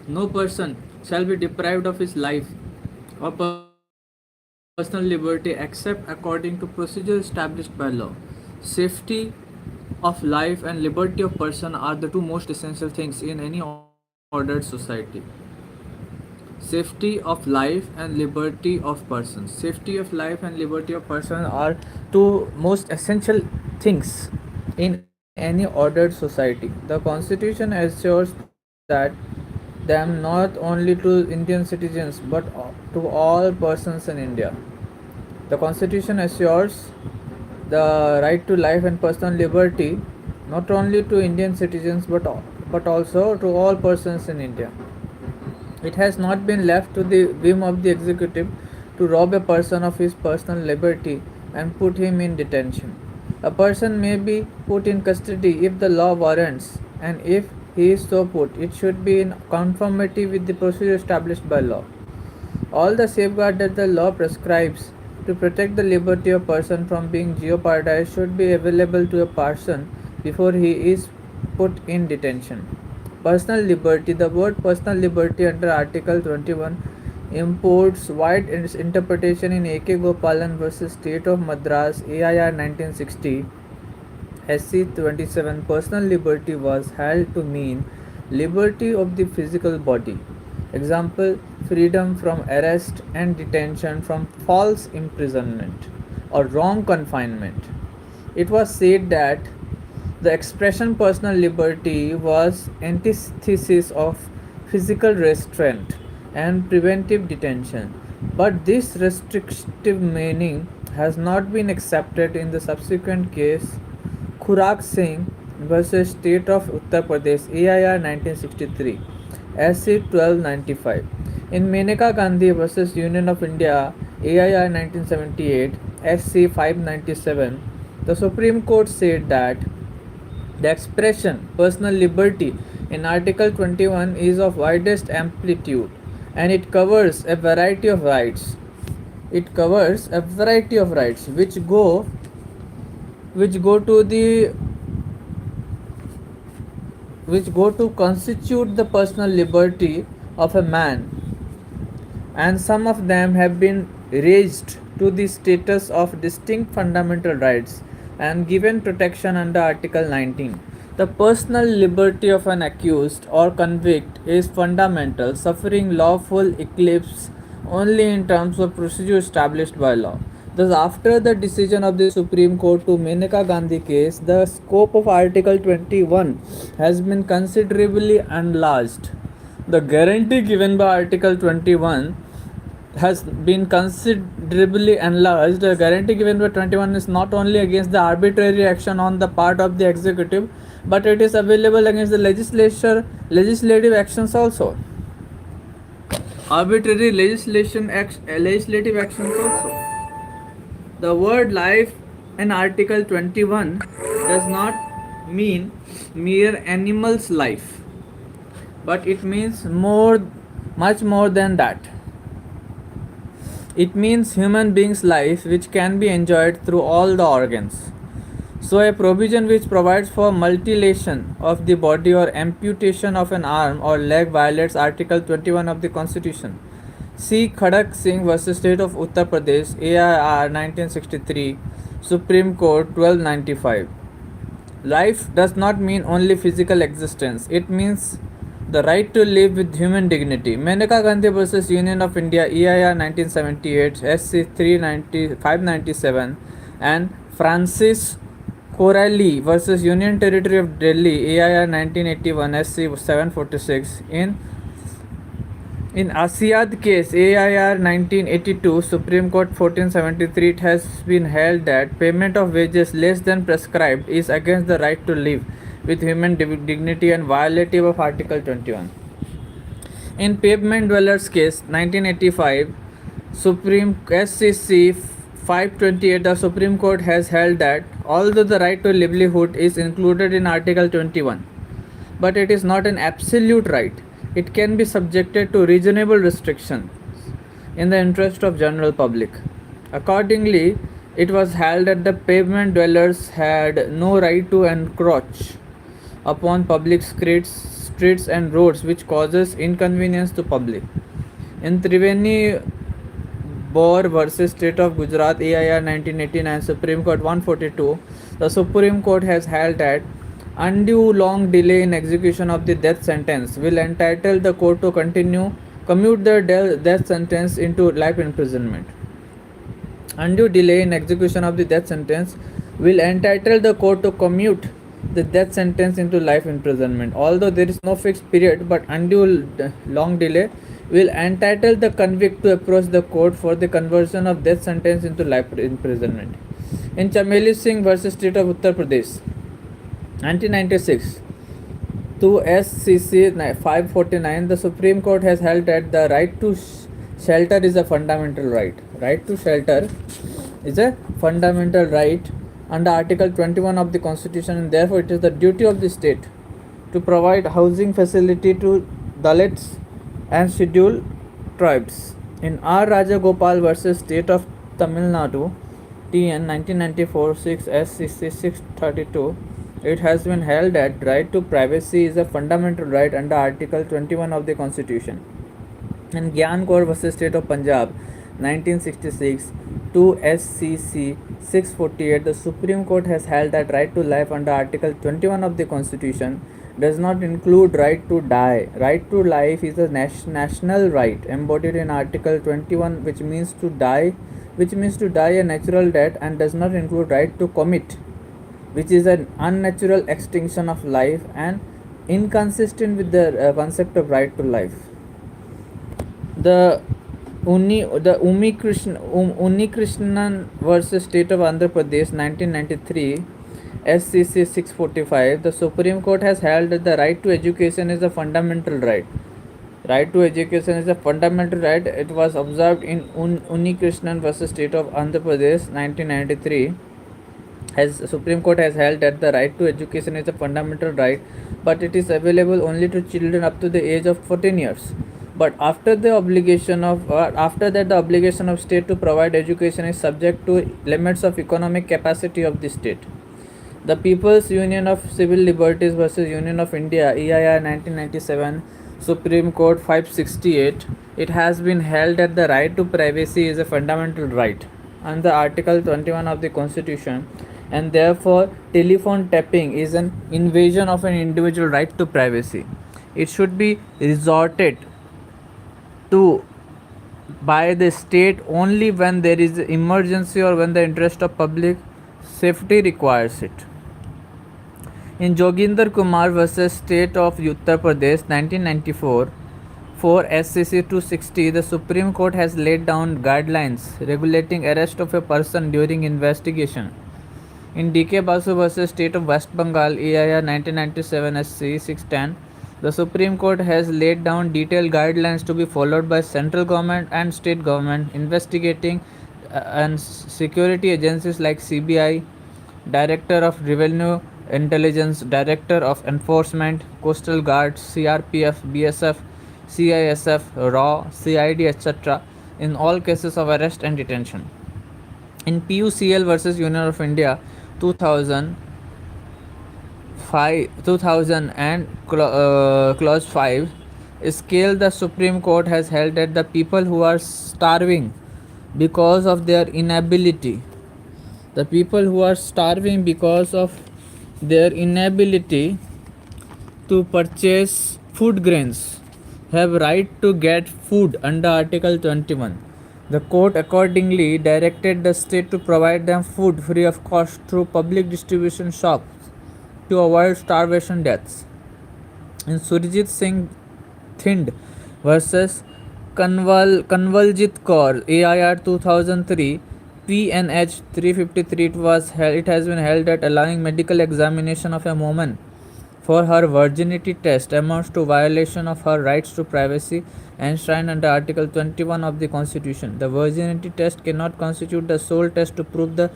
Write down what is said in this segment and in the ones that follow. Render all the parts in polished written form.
No person shall be deprived of his life or personal liberty except according to procedure established by law. Safety of life and liberty of person are the two most essential things in any ordered society. Safety of life and liberty of persons. Safety of life and liberty of person are two most essential things in any ordered society. The constitution assures that them not only to Indian citizens but to all persons in India. The constitution assures the right to life and personal liberty not only to Indian citizens but also to all persons in India. It has not been left to the whim of the executive to rob a person of his personal liberty and put him in detention. A person may be put in custody if the law warrants, and if he is so put, it should be in conformity with the procedure established by law. All the safeguards that the law prescribes to protect the liberty of person from being jeopardized should be available to a person before he is put in detention. Personal liberty. The word personal liberty under Article 21 imports wide interpretation in A.K. Gopalan versus State of Madras AIR 1960. SC 27. Personal liberty was held to mean liberty of the physical body. Example, freedom from arrest and detention from false imprisonment or wrong confinement. It was said that the expression personal liberty was antithesis of physical restraint and preventive detention, but this restrictive meaning has not been accepted in the subsequent case Khurak Singh versus State of Uttar Pradesh AIR 1963 SC 1295. In Menaka Gandhi versus Union of India AIR 1978 SC 597, the Supreme Court said that the expression personal liberty in Article 21 is of widest amplitude and it covers a variety of rights. It covers a variety of rights which go to the which go to constitute the personal liberty of a man, and some of them have been raised to the status of distinct fundamental rights and given protection under Article 19. The personal liberty of an accused or convict is fundamental, suffering lawful eclipse only in terms of procedure established by law. Thus, after the decision of the Supreme Court to Menaka Gandhi case, the scope of Article 21 has been considerably enlarged. The guarantee given by Article 21 has been considerably enlarged. The guarantee given by 21 is not only against the arbitrary action on the part of the executive, but it is available against the legislative actions also. Arbitrary legislative actions also. The word life in Article 21 does not mean mere animal's life, but it means much more than that. It means human being's life which can be enjoyed through all the organs. So a provision which provides for mutilation of the body or amputation of an arm or leg violates Article 21 of the Constitution. See Khadak Singh versus State of Uttar Pradesh AIR 1963 Supreme Court 1295. Life does not mean only physical existence. It means the right to live with human dignity. Menaka Gandhi versus Union of India EIR 1978 SC 597 and Francis Corelli versus Union Territory of Delhi AIR 1981 SC 746. In Asiad case AIR 1982 Supreme Court 1473, it has been held that payment of wages less than prescribed is against the right to live with human dignity and violative of Article 21. In Pavement Dwellers case 1985 Supreme SCC 528, the Supreme Court has held that although the right to livelihood is included in Article 21, but it is not an absolute right. It can be subjected to reasonable restrictions in the interest of general public. Accordingly, it was held that the pavement dwellers had no right to encroach upon public streets and roads which causes inconvenience to public. In Triveni Bor versus State of Gujarat AIR 1989 Supreme Court 142, the Supreme Court has held that undue long delay in execution of the death sentence will entitle the court to continue commute the death sentence into life imprisonment. Undue delay in execution of the death sentence will entitle the court to commute the death sentence into life imprisonment. Although there is no fixed period, but undue long delay will entitle the convict to approach the court for the conversion of death sentence into life imprisonment. In Chameli Singh versus State of Uttar Pradesh, 1996, to SCC 549, the Supreme Court has held that the right to shelter is a fundamental right. Right to shelter is a fundamental right under Article 21 of the Constitution, and therefore it is the duty of the state to provide housing facility to Dalits and scheduled tribes. In R. Rajagopal versus State of Tamil Nadu, TN 1994 6 SCC 632, it has been held that right to privacy is a fundamental right under Article 21 of the Constitution. In Gyan Kaur versus State of Punjab, 1966, 2 SCC 648, the Supreme Court has held that right to life under Article 21 of the Constitution does not include right to die. Right to life is a national right embodied in Article 21, which means to die a natural death, and does not include right to commit, which is an unnatural extinction of life and inconsistent with the concept of right to life. The Krishnan versus State of Andhra Pradesh 1993 SCC 645, the Supreme Court has held that the right to education is a fundamental right. Right to education is a fundamental right. It was observed in Krishnan versus State of Andhra Pradesh 1993. As Supreme Court has held that the right to education is a fundamental right, but it is available only to children up to the age of 14 years. But after that, the obligation of state to provide education is subject to limits of economic capacity of the state. The People's Union of Civil Liberties versus Union of India EIR 1997 Supreme Court 568, it has been held that the right to privacy is a fundamental right under Article 21 of the Constitution, and therefore telephone tapping is an invasion of an individual right to privacy. It should be resorted to by the state only when there is emergency or when the interest of public safety requires it. In Joginder Kumar versus State of Uttar Pradesh 1994 4 SCC 260, the Supreme Court has laid down guidelines regulating arrest of a person during investigation. In DK Basu versus State of West Bengal EIR 1997 SC 610, the Supreme Court has laid down detailed guidelines to be followed by central government and state government investigating and security agencies like CBI, Director of Revenue Intelligence, Director of Enforcement, Coastal Guard, CRPF, BSF, CISF, RAW, CID, etc. in all cases of arrest and detention. In PUCL versus Union of India 2000 and clause 5 scale, the Supreme Court has held that the people who are starving because of their inability to purchase food grains have right to get food under Article 21. The court accordingly directed the state to provide them food free of cost through public distribution shops to avoid starvation deaths. In Surjit Singh Thind versus Kanwaljit Kaur AIR 2003 PNH 353, it has been held that allowing medical examination of a woman for her virginity test amounts to violation of her rights to privacy enshrined under Article 21 of the Constitution. The virginity test cannot constitute the sole test to prove the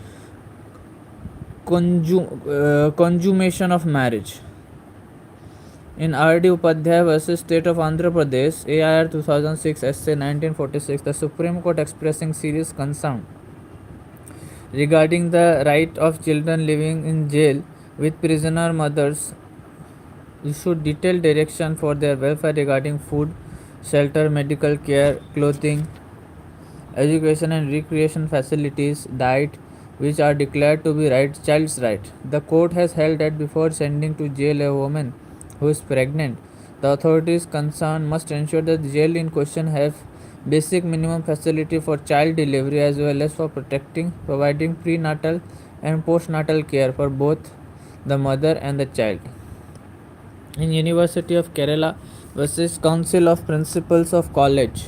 consummation of marriage. In R.D. Upadhyay versus State of Andhra Pradesh AIR 2006 SC 1946, the Supreme Court expressing serious concern regarding the right of children living in jail with prisoner mothers issued detailed direction for their welfare regarding food, shelter, medical care, clothing, education and recreation facilities, diet, which are declared to be child's right. The court has held that before sending to jail a woman who is pregnant, the authorities concerned must ensure that the jail in question have basic minimum facility for child delivery as well as for providing prenatal and postnatal care for both the mother and the child. In University of Kerala versus Council of Principals of College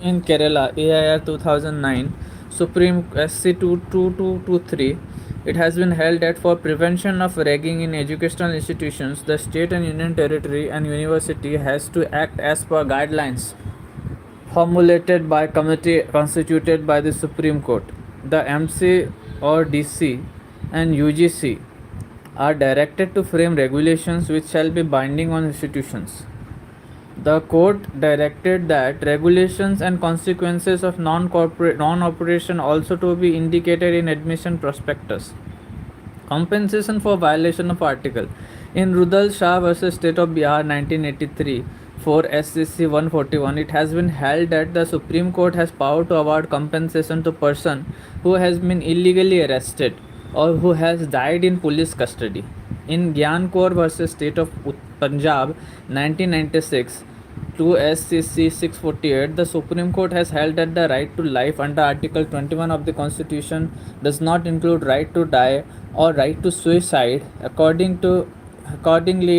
in Kerala, AIR 2009, Supreme SC 22223, it has been held that for prevention of ragging in educational institutions, the state and union territory and university has to act as per guidelines formulated by committee constituted by the Supreme Court. The MC or DC and UGC are directed to frame regulations which shall be binding on institutions. The court directed that regulations and consequences of non-operation also to be indicated in admission prospectus. Compensation for violation of article. In Rudal Shah versus State of Bihar 1983 for SCC 141, it has been held that the Supreme Court has power to award compensation to person who has been illegally arrested or who has died in police custody. In Gyan Kaur versus State of Punjab 1996, 2 SCC 648, the Supreme Court has held that the right to life under Article 21 of the Constitution does not include right to die or right to suicide. Accordingly,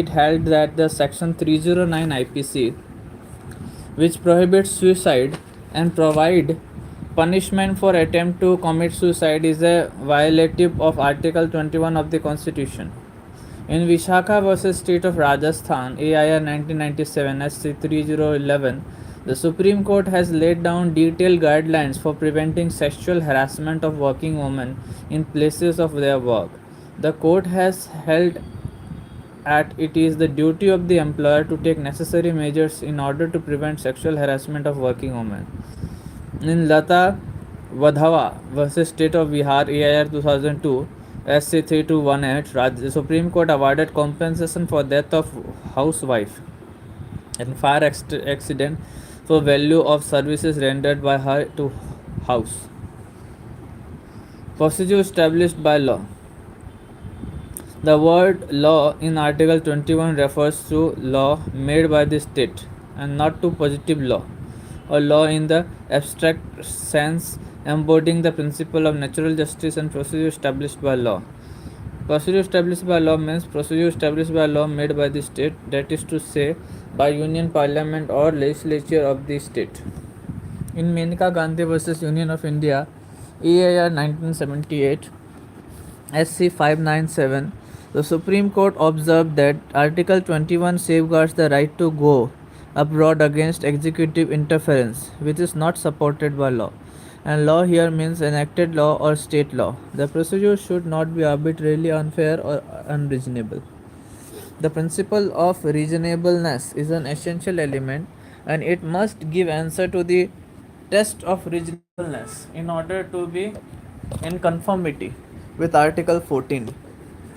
it held that the Section 309 IPC, which prohibits suicide and provide punishment for attempt to commit suicide, is a violative of Article 21 of the Constitution. In Vishakha versus State of Rajasthan, AIR 1997 SC 3011, the Supreme Court has laid down detailed guidelines for preventing sexual harassment of working women in places of their work. The court has held at it is the duty of the employer to take necessary measures in order to prevent sexual harassment of working women. In Lata Vadhava versus State of Bihar, AIR 2002, SC 3218, the Supreme Court awarded compensation for death of housewife and fire accident for value of services rendered by her to house. Procedure established by law. The word law in Article 21 refers to law made by the state and not to positive law or law in the abstract sense embodying the principle of natural justice and procedure established by law. Procedure established by law means procedure established by law made by the state, that is to say, by union parliament or legislature of the state. In Menka Gandhi versus Union of India, EAR 1978, SC 597, the Supreme Court observed that Article 21 safeguards the right to go abroad against executive interference, which is not supported by law. And law here means enacted law or state law. The procedure should not be arbitrarily unfair or unreasonable. The principle of reasonableness is an essential element and it must give answer to the test of reasonableness in order to be in conformity with Article 14.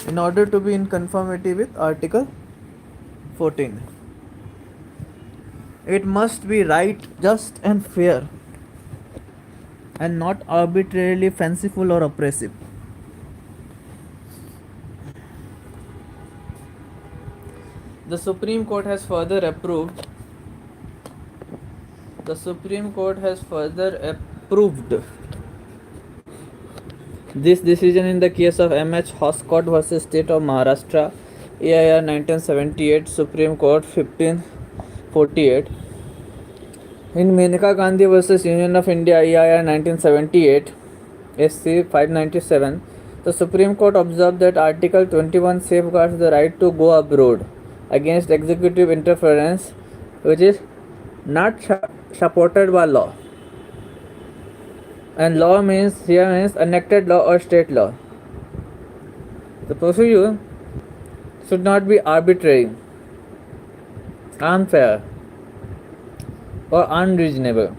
In order to be in conformity with Article 14, it must be right, just, and fair, and not arbitrarily fanciful or oppressive. The Supreme Court has further approved. This decision in the case of M.H. Hoscott versus State of Maharashtra, AIR 1978, Supreme Court 1548. In Menka Gandhi versus Union of India, AIR 1978, SC 597, the Supreme Court observed that Article 21 safeguards the right to go abroad against executive interference, which is not supported by law. And law means enacted law or state law. The procedure should not be arbitrary, unfair, or unreasonable.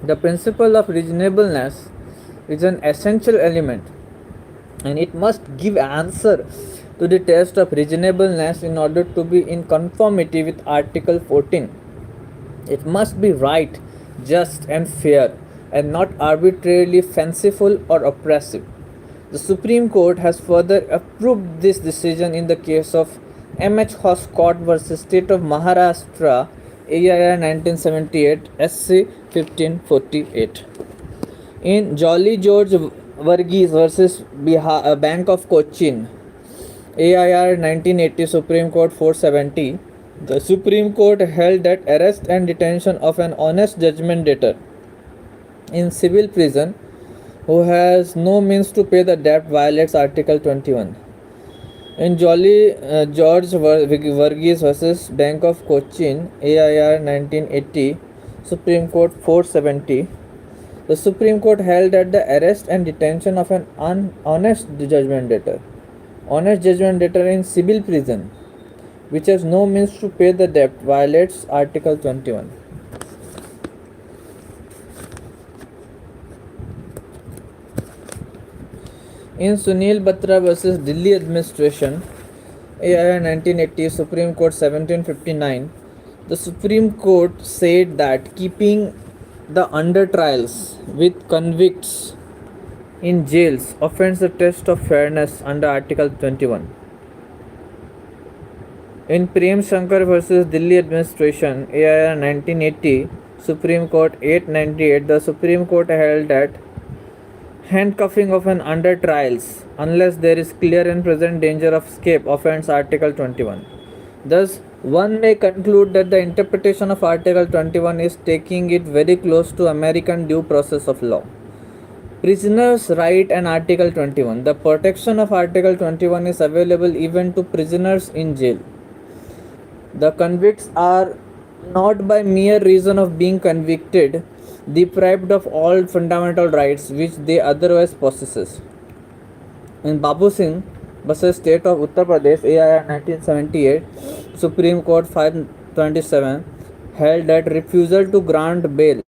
The principle of reasonableness is an essential element and it must give answer to the test of reasonableness in order to be in conformity with Article 14. It must be right, just, and fair, and not arbitrarily fanciful or oppressive. The Supreme Court has further approved this decision in the case of M.H. Scott versus State of Maharashtra, AIR 1978, SC 1548. In Jolly George Varghese versus Bank of Cochin, AIR 1980, Supreme Court 470, the Supreme Court held that arrest and detention of an honest judgment debtor in civil prison who has no means to pay the debt violates Article 21. In Jolly George Varghese versus Bank of Cochin, AIR 1980, Supreme Court 470, the Supreme Court held that the arrest and detention of an honest judgment debtor in civil prison, which has no means to pay the debt, violates Article 21. In Sunil Batra versus Delhi Administration, AIR 1980, Supreme Court 1759, the Supreme Court said that keeping the under trials with convicts in jails offends the test of fairness under Article 21. In Prem Shankar versus Delhi Administration, AIR 1980, Supreme Court 898, the Supreme Court held that handcuffing of an under trials, unless there is clear and present danger of escape, offends Article 21. Thus, one may conclude that the interpretation of Article 21 is taking it very close to American due process of law. Prisoners' right and Article 21. The protection of Article 21 is available even to prisoners in jail. The convicts are not by mere reason of being convicted deprived of all fundamental rights which they otherwise possess. In Babu Singh versus State of Uttar Pradesh, AIR 1978, Supreme Court 527 held that refusal to grant bail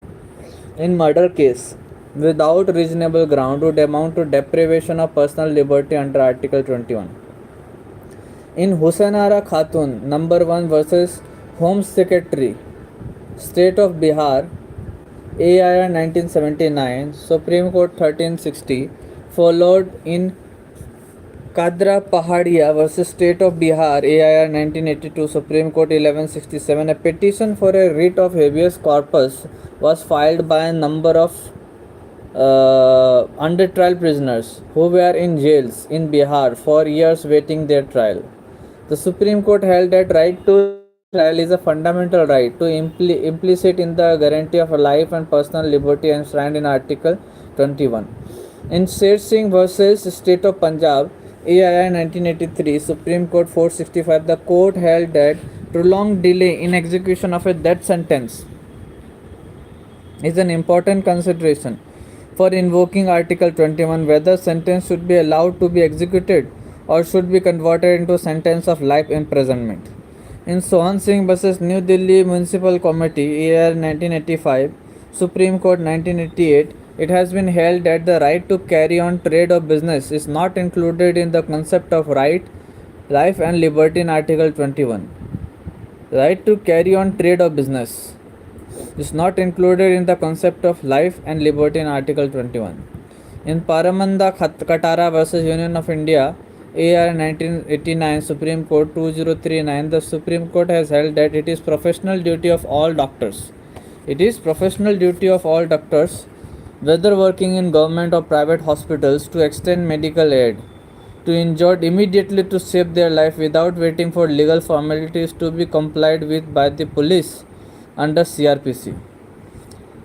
in murder case without reasonable ground would amount to deprivation of personal liberty under Article 21. In Husainara Khatun, number 1 versus Home Secretary, State of Bihar, AIR 1979, Supreme Court 1360, followed in Kadra Pahadia versus State of Bihar, AIR 1982, Supreme Court 1167. A petition for a writ of habeas corpus was filed by a number of under trial prisoners who were in jails in Bihar for years waiting their trial. The Supreme Court held that right to trial is a fundamental right to implicit in the guarantee of life and personal liberty enshrined in Article 21. In Sher Singh versus State of Punjab, AIR 1983, Supreme Court 465, the court held that prolonged delay in execution of a death sentence is an important consideration for invoking Article 21, whether sentence should be allowed to be executed or should be converted into sentence of life imprisonment. In Sohan Singh versus New Delhi Municipal Committee, AIR 1985, Supreme Court 1988, it has been held that the right to carry on trade or business is not included in the concept of right, life and liberty in Article 21. The right to carry on trade or business is not included in the concept of life and liberty in Article 21. In Paramanda Katara versus Union of India, AIR 1989, Supreme Court 2039, the Supreme Court has held that it is professional duty of all doctors. It is professional duty of all doctors, whether working in government or private hospitals, to extend medical aid to injured immediately to save their life without waiting for legal formalities to be complied with by the police under CRPC.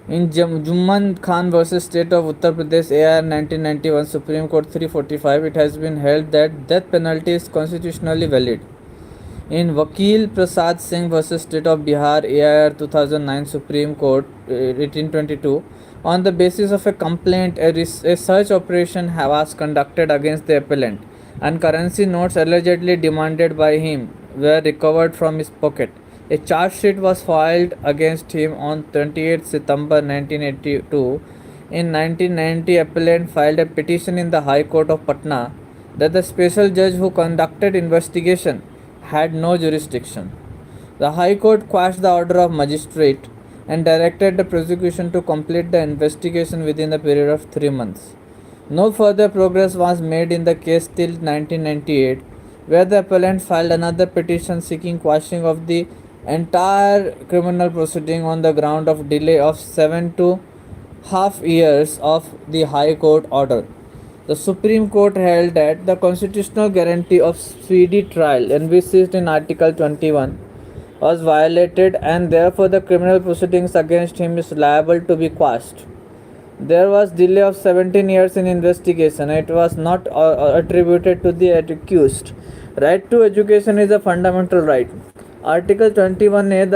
In Jumman Khan versus State of Uttar Pradesh, AIR 1991, Supreme Court 345, it has been held that death penalty is constitutionally valid. In Vakil Prasad Singh versus State of Bihar, AIR 2009, Supreme Court 1822, on the basis of a complaint, a search operation was conducted against the appellant, and currency notes allegedly demanded by him were recovered from his pocket. A charge sheet was filed against him on 28 September 1982. In 1990, appellant filed a petition in the High Court of Patna that the special judge who conducted investigation had no jurisdiction. The High Court quashed the order of magistrate and directed the prosecution to complete the investigation within the period of 3 months. No further progress was made in the case till 1998, where the appellant filed another petition seeking quashing of the entire criminal proceeding on the ground of delay of 7.5 years of the High Court order. The Supreme Court held that the constitutional guarantee of speedy trial envisaged in Article 21 was violated and therefore the criminal proceedings against him is liable to be quashed. There was delay of 17 years in investigation. It was not attributed to the accused. Right to education is a fundamental right. Article 21A,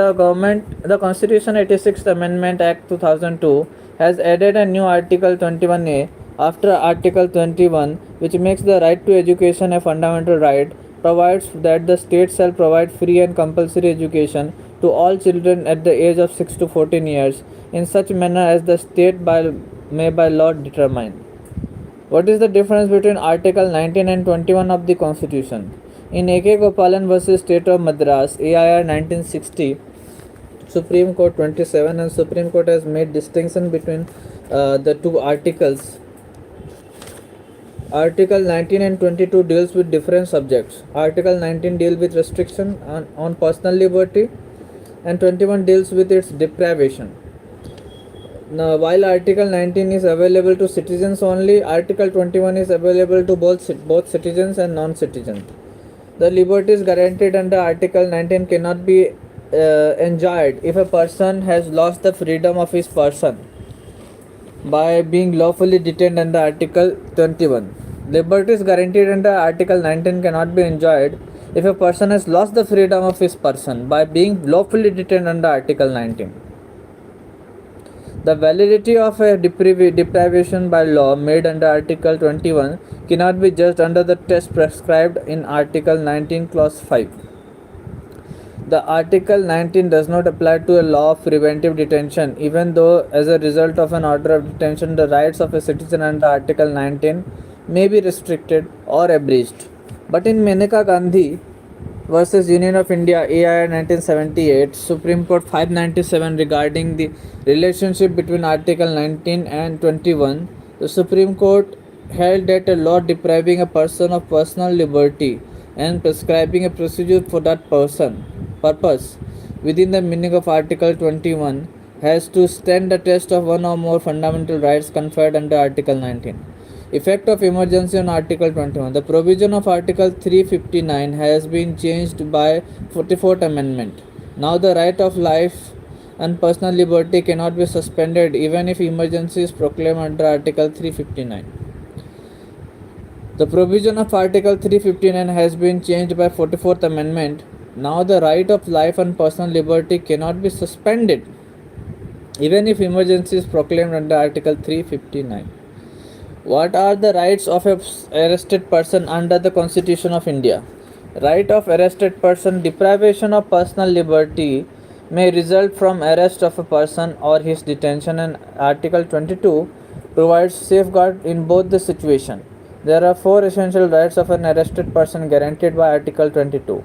the Constitution 86th Amendment Act 2002 has added a new Article 21A after Article 21, which makes the right to education a fundamental right, provides that the state shall provide free and compulsory education to all children at the age of 6 to 14 years in such manner as the state may by law determine. What is the difference between Article 19 and 21 of the Constitution? In A.K. Gopalan vs. State of Madras, AIR 1960, Supreme Court 27, and Supreme Court has made distinction between the two articles. Article 19 and 22 deals with different subjects. Article 19 deals with restriction on personal liberty and 21 deals with its deprivation. Now, while Article 19 is available to citizens only, Article 21 is available to both citizens and non-citizens. The liberties guaranteed under Article 19 cannot be enjoyed if a person has lost the freedom of his person by being lawfully detained under Article 21. Liberties guaranteed under Article 19 cannot be enjoyed if a person has lost the freedom of his person by being lawfully detained under Article 19. The validity of a deprivation by law made under Article 21 cannot be judged under the test prescribed in Article 19 Clause 5. The Article 19 does not apply to a law of preventive detention, even though as a result of an order of detention the rights of a citizen under Article 19 may be restricted or abridged. But in Maneka Gandhi versus Union of India, AIR 1978, Supreme Court 597, regarding the relationship between Article 19 and 21, the Supreme Court held that a law depriving a person of personal liberty and prescribing a procedure for that purpose within the meaning of Article 21 has to stand the test of one or more fundamental rights conferred under Article 19. Effect of emergency on Article 21. The provision of Article 359 has been changed by 44th Amendment. Now the right of life and personal liberty cannot be suspended even if emergency is proclaimed under Article 359. The provision of Article 359 has been changed by 44th Amendment. Now the right of life and personal liberty cannot be suspended even if emergency is proclaimed under Article 359. What are the rights of an arrested person under the Constitution of India? Right of arrested person. Deprivation of personal liberty may result from arrest of a person or his detention, and Article 22 provides safeguard in both the situation. There are 4 essential rights of an arrested person guaranteed by Article 22.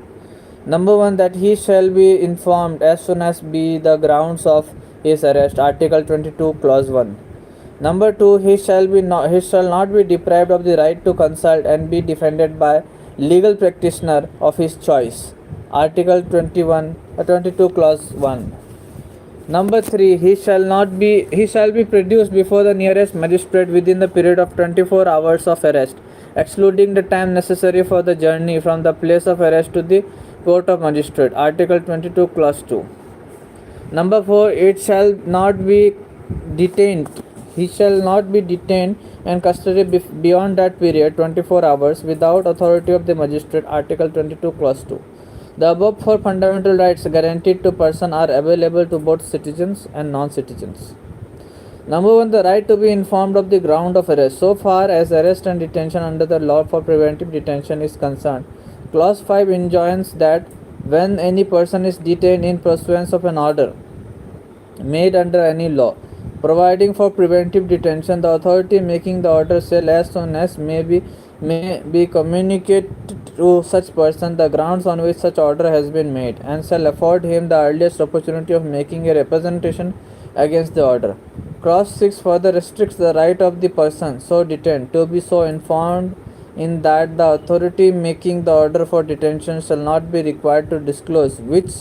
Number 1, that he shall be informed as soon as be the grounds of his arrest, Article 22 Clause 1. Number 2, he shall not be deprived of the right to consult and be defended by legal practitioner of his choice, Article 22 Clause 1. Number 3, he shall be produced before the nearest magistrate within the period of 24 hours of arrest, excluding the time necessary for the journey from the place of arrest to the court of magistrate, Article 22 Clause 2. Number 4, it shall not be detained. He shall not be detained and custody beyond that period, 24 hours, without authority of the magistrate, Article 22 Clause 2. The above 4 fundamental rights guaranteed to person are available to both citizens and non-citizens. Number 1, the right to be informed of the ground of arrest. So far as arrest and detention under the law for preventive detention is concerned, Clause 5 enjoins that when any person is detained in pursuance of an order made under any law providing for preventive detention, the authority making the order shall as soon as may be may be communicated to such person the grounds on which such order has been made, and shall afford him the earliest opportunity of making a representation against the order. Clause 6 further restricts the right of the person so detained to be so informed in that the authority making the order for detention shall not be required to disclose which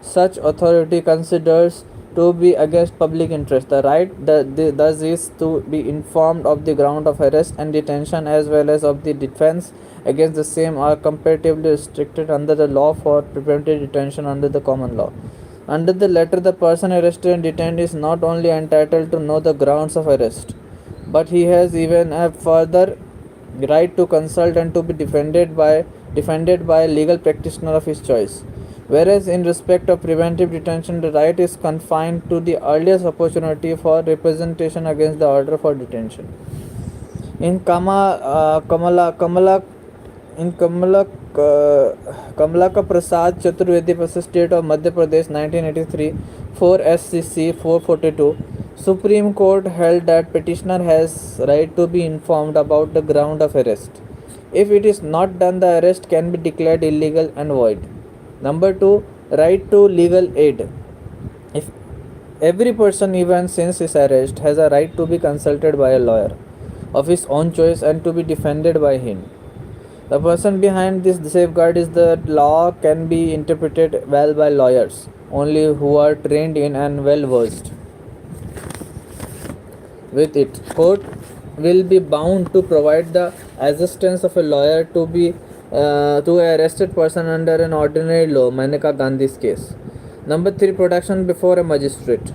such authority considers to be against public interest. The right thus is to be informed of the ground of arrest and detention as well as of the defense against the same are comparatively restricted under the law for preventive detention under the common law. Under the letter, the person arrested and detained is not only entitled to know the grounds of arrest, but he has even a further right to consult and to be defended by a legal practitioner of his choice. Whereas in respect of preventive detention, the right is confined to the earliest opportunity for representation against the order for detention. In Kamalaka Prasad Chaturvedi vs. State of Madhya Pradesh 1983 4 SCC 442, Supreme Court held that petitioner has right to be informed about the ground of arrest. If it is not done, the arrest can be declared illegal and void. Number 2, right to legal aid. If every person, even since his arrest, has a right to be consulted by a lawyer of his own choice and to be defended by him. The person behind this safeguard is that law can be interpreted well by lawyers only who are trained in and well versed with it. Court will be bound to provide the assistance of a lawyer to a arrested person under an ordinary law. Maneka Gandhi's case. Number 3, protection before a magistrate.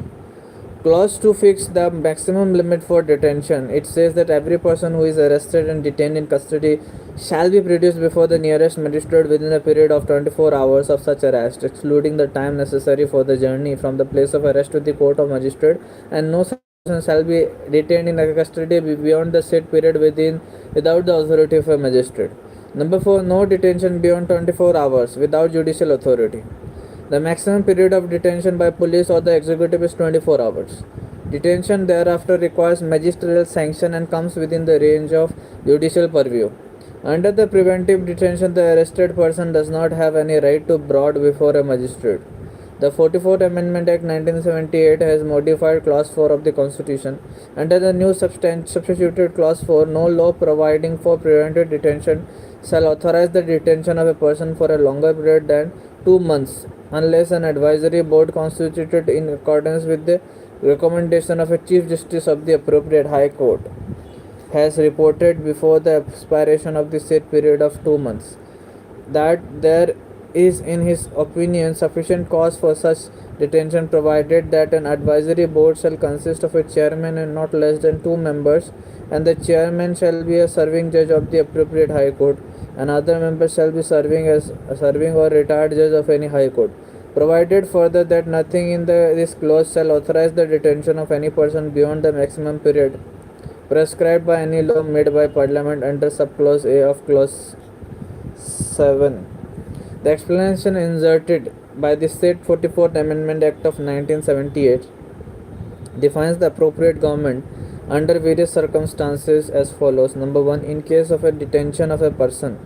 Clause 2 fixes the maximum limit for detention. It says that every person who is arrested and detained in custody shall be produced before the nearest magistrate within a period of 24 hours of such arrest, excluding the time necessary for the journey from the place of arrest to the court of magistrate, and no such person shall be detained in custody beyond the said period without the authority of a magistrate. Number 4, no detention beyond 24 hours without judicial authority. The maximum period of detention by police or the executive is 24 hours. Detention thereafter requires magisterial sanction and comes within the range of judicial purview. Under the preventive detention, the arrested person does not have any right to brought before a magistrate. The 44th Amendment Act 1978 has modified Clause 4 of the Constitution. Under the new substituted Clause 4, no law providing for preventive detention shall authorize the detention of a person for a longer period than 2 months unless an advisory board constituted in accordance with the recommendation of a Chief Justice of the appropriate High Court has reported before the expiration of the said period of 2 months that there is in his opinion sufficient cause for such detention, provided that an advisory board shall consist of a chairman and not less than 2 members, and the chairman shall be a serving judge of the appropriate high court, and other members shall be serving or retired judge of any high court. Provided further that nothing in this clause shall authorize the detention of any person beyond the maximum period prescribed by any law made by Parliament under subclause A of clause 7. The explanation inserted by the said 44th Amendment Act of 1978 defines the appropriate government under various circumstances as follows. Number 1. In case of a detention of a person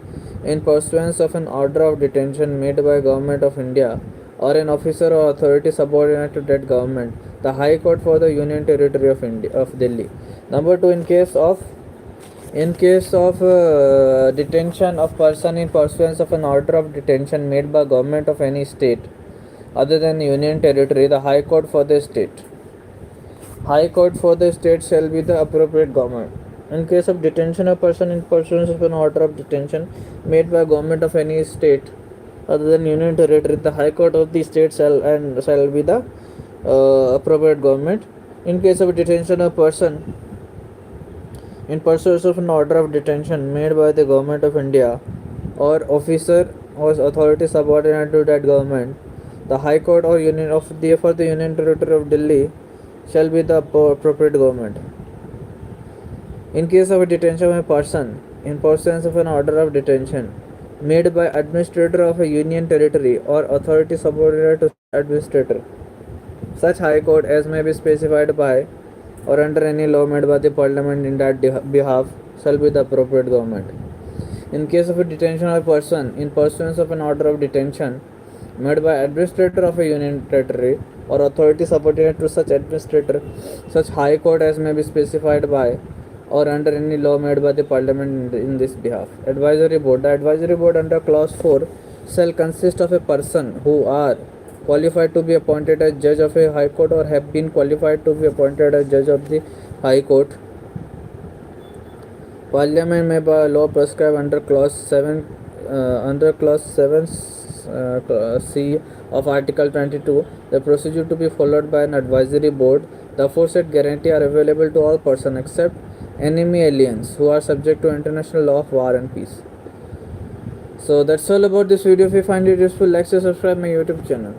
in pursuance of an order of detention made by Government of India or an officer or authority subordinate to that government, the High Court for the Union Territory of Delhi. Number 2. In case of detention of person in pursuance of an order of detention made by government of any state other than Union Territory, the High Court for the state. High Court for the state shall be the appropriate government. In case of detention of person in pursuance of an order of detention made by government of any state other than Union Territory, the High Court of the state shall be the appropriate government. In case of detention of person in pursuance of an order of detention made by the Government of India or officer or authority subordinate to that government, the High Court or Union for the Union Territory of Delhi shall be the appropriate government. In case of a detention of a person in pursuance of an order of detention made by administrator of a Union Territory or authority subordinate to administrator, such High Court as may be specified by or under any law made by the Parliament in that behalf shall be the appropriate government. In case of a detention of a person in pursuance of an order of detention made by administrator of a union territory or authority subordinate to such administrator, such high court as may be specified by or under any law made by the parliament in this behalf. Advisory board. The advisory board under clause 4 shall consist of a person who are qualified to be appointed as judge of a high court or have been qualified to be appointed as judge of the high court. Parliament may by law prescribe under clause 7 C of Article 22 the procedure to be followed by an advisory board. The aforesaid guarantee are available to all persons except enemy aliens who are subject to international law of war and peace. So that's all about this video. If you find it useful, like and subscribe my YouTube channel.